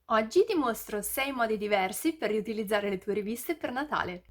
Oggi ti mostro 6 modi diversi per riutilizzare le tue riviste per Natale.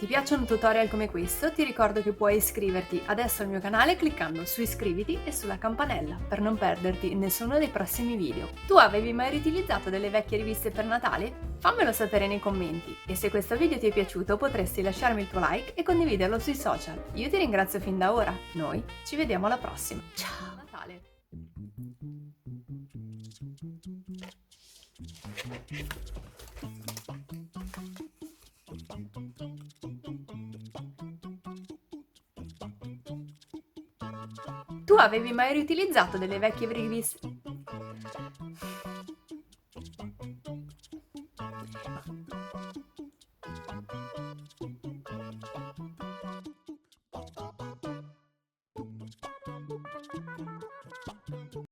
ti piacciono tutorial come questo, ti ricordo che puoi iscriverti adesso al mio canale cliccando su iscriviti e sulla campanella per non perderti nessuno dei prossimi video. Tu avevi mai riutilizzato delle vecchie riviste per Natale? Fammelo sapere nei commenti e se questo video ti è piaciuto potresti lasciarmi il tuo like e condividerlo sui social. Io ti ringrazio fin da ora, noi ci vediamo alla prossima. Ciao Natale! Tu avevi mai riutilizzato delle vecchie riviste?